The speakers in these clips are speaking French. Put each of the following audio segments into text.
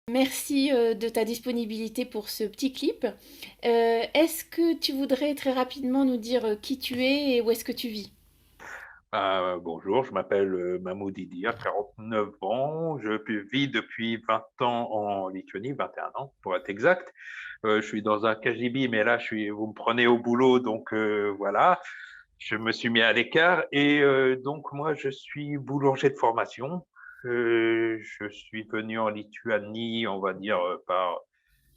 Merci de ta disponibilité pour ce petit clip. Est-ce que tu voudrais très rapidement nous dire qui tu es et où est-ce que tu vis? Bonjour, je m'appelle Mahmoud Idir, 49 ans. Je vis depuis 20 ans en Lituanie, 21 ans pour être exact. Je suis dans un KGB, mais là, vous me prenez au boulot, donc voilà. Je me suis mis à l'écart et donc moi, je suis boulanger de formation. Je suis venu en Lituanie, on va dire, par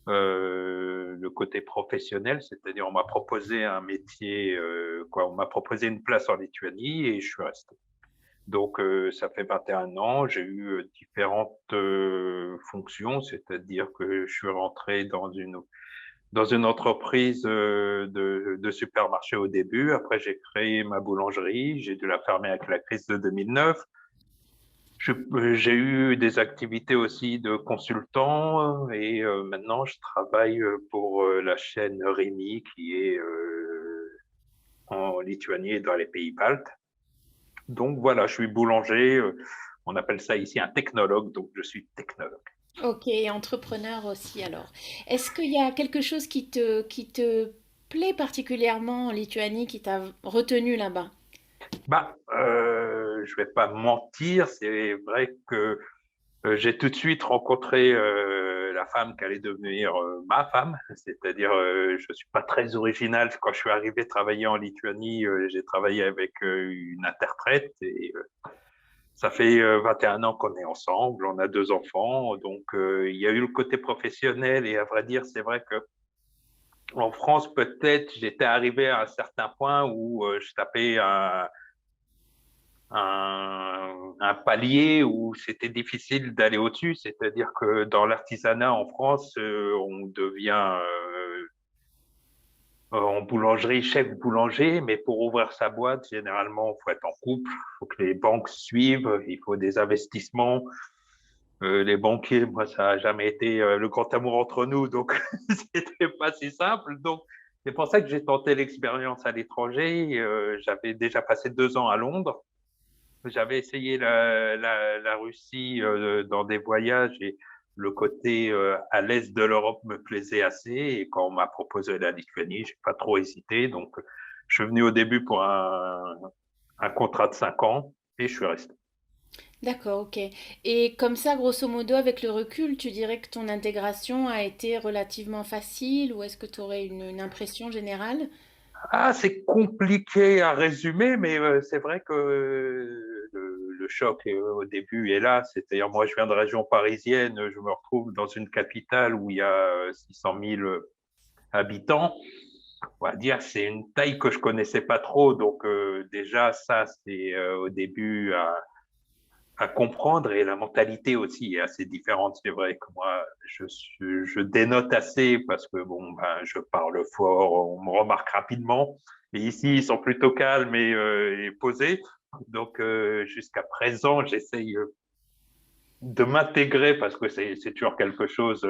le côté professionnel, c'est-à-dire on m'a proposé un métier, on m'a proposé une place en Lituanie et je suis resté. Donc, ça fait 21 ans, j'ai eu différentes fonctions, c'est-à-dire que je suis rentré dans une entreprise de supermarché au début. Après, j'ai créé ma boulangerie, j'ai dû la fermer avec la crise de 2009. J'ai eu des activités aussi de consultant et maintenant je travaille pour la chaîne Rémi qui est en Lituanie et dans les pays baltes. Donc voilà, je suis boulanger. On appelle ça ici un technologue, donc je suis technologue. Ok, entrepreneur aussi alors. Est-ce qu'il y a quelque chose qui te plaît particulièrement en Lituanie, qui t'a retenu là-bas? Je vais pas mentir, c'est vrai que j'ai tout de suite rencontré la femme qui allait devenir ma femme, c'est-à-dire je suis pas très original. Quand je suis arrivé travailler en Lituanie, j'ai travaillé avec une interprète et ça fait 21 ans qu'on est ensemble, on a deux enfants, donc il y a eu le côté professionnel et à vrai dire, c'est vrai que en France, peut-être, j'étais arrivé à un certain point où je tapais un palier où c'était difficile d'aller au-dessus. C'est-à-dire que dans l'artisanat en France, on devient en boulangerie chef boulanger, mais pour ouvrir sa boîte, généralement, il faut être en couple, il faut que les banques suivent, il faut des investissements. Les banquiers, moi, ça n'a jamais été le grand amour entre nous, donc c'était pas si simple. Donc, c'est pour ça que j'ai tenté l'expérience à l'étranger. J'avais déjà passé 2 ans à Londres. J'avais essayé la Russie dans des voyages et le côté à l'est de l'Europe me plaisait assez. Et quand on m'a proposé la Lituanie, j'ai pas trop hésité. Donc, je suis venu au début pour un contrat de 5 ans et je suis resté. D'accord, ok. Et comme ça, grosso modo, avec le recul, tu dirais que ton intégration a été relativement facile ou est-ce que tu aurais une impression générale? Ah, c'est compliqué à résumer, mais c'est vrai que le choc au début est là. C'est-à-dire, moi, je viens de région parisienne, je me retrouve dans une capitale où il y a 600 000 habitants. On va dire, c'est une taille que je connaissais pas trop. Donc, déjà, ça, c'est au début à comprendre et la mentalité aussi est assez différente. C'est vrai que moi, je dénote assez parce que bon, ben, je parle fort, on me remarque rapidement. Et ici, ils sont plutôt calmes et posés. Donc, jusqu'à présent, j'essaye de m'intégrer parce que c'est toujours quelque chose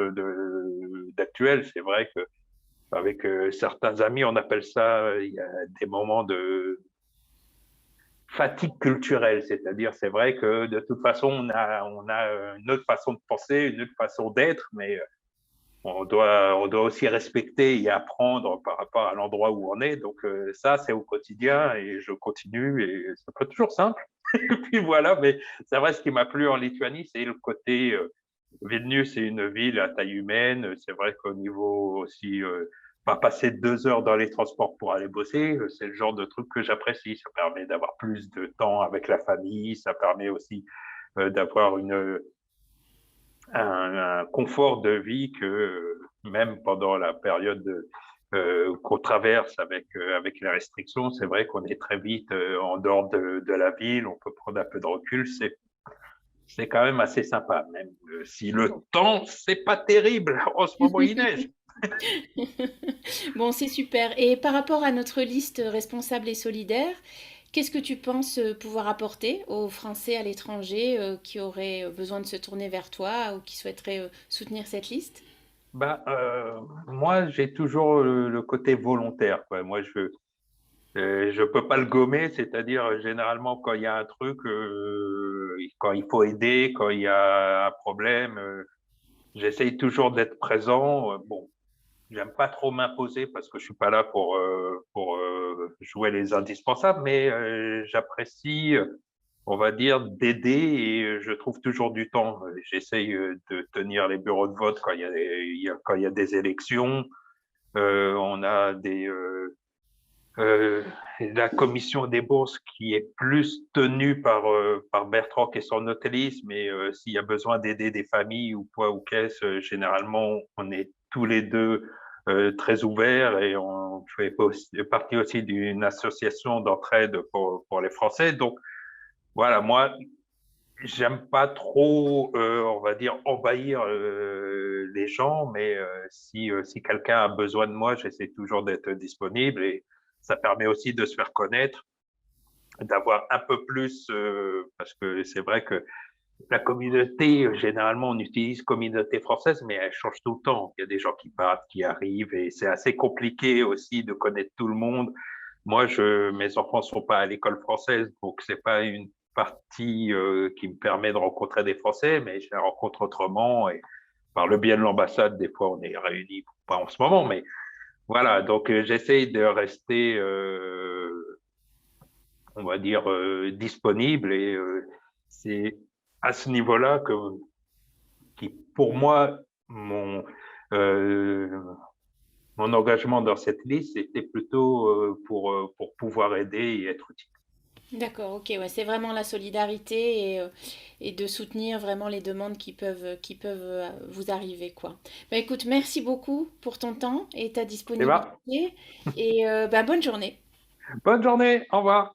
d'actuel. C'est vrai que avec certains amis, on appelle ça, il y a des moments de fatigue culturelle, c'est-à-dire c'est vrai que de toute façon on a une autre façon de penser, une autre façon d'être, mais on doit aussi respecter et apprendre par rapport à l'endroit où on est. Donc ça c'est au quotidien et je continue et c'est pas toujours simple. Et puis voilà, mais c'est vrai ce qui m'a plu en Lituanie, c'est le côté Vilnius, c'est une ville à taille humaine. C'est vrai qu'au niveau aussi, pas passer 2 heures dans les transports pour aller bosser, c'est le genre de truc que j'apprécie. Ça permet d'avoir plus de temps avec la famille. Ça permet aussi d'avoir un confort de vie que même pendant la période qu'on traverse avec les restrictions, c'est vrai qu'on est très vite en dehors de la ville. On peut prendre un peu de recul. C'est quand même assez sympa, même si le temps, c'est pas terrible. En ce moment, il neige. Bon, c'est super. Et par rapport à notre liste responsable et solidaire, qu'est-ce que tu penses pouvoir apporter aux Français à l'étranger qui auraient besoin de se tourner vers toi ou qui souhaiteraient soutenir cette liste? Bah, moi, j'ai toujours le côté volontaire, quoi. Moi, je peux pas le gommer, c'est-à-dire généralement quand il y a un truc, quand il faut aider, quand il y a un problème, j'essaye toujours d'être présent. Bon, j'aime pas trop m'imposer parce que je suis pas là pour jouer les indispensables, mais j'apprécie, on va dire, d'aider et je trouve toujours du temps. J'essaye de tenir les bureaux de vote quand quand il y a des élections. On a la commission des bourses qui est plus tenue par Bertrand qui est sur notre liste, mais s'il y a besoin d'aider des familles ou quoi ou qu'est-ce, généralement, on est tous les deux très ouverts et on fait partie aussi d'une association d'entraide pour les Français. Donc, voilà, moi, j'aime pas trop, on va dire, envahir les gens, mais si quelqu'un a besoin de moi, j'essaie toujours d'être disponible et ça permet aussi de se faire connaître, d'avoir un peu plus, parce que c'est vrai que la communauté, généralement, on utilise communauté française, mais elle change tout le temps. Il y a des gens qui partent, qui arrivent, et c'est assez compliqué aussi de connaître tout le monde. Moi, mes enfants sont pas à l'école française, donc c'est pas une partie qui me permet de rencontrer des Français, mais je les rencontre autrement et par le biais de l'ambassade, des fois on est réunis, pas en ce moment, mais voilà. Donc j'essaye de rester, on va dire, disponible et c'est à ce niveau-là qui, pour moi, mon euh, mon engagement dans cette liste était plutôt pour pouvoir aider et être utile. D'accord, ok, ouais, c'est vraiment la solidarité et de soutenir vraiment les demandes qui peuvent vous arriver, quoi. Bah, écoute, merci beaucoup pour ton temps et ta Eh ben, disponibilité et bah, bonne journée. bonne journée, au revoir.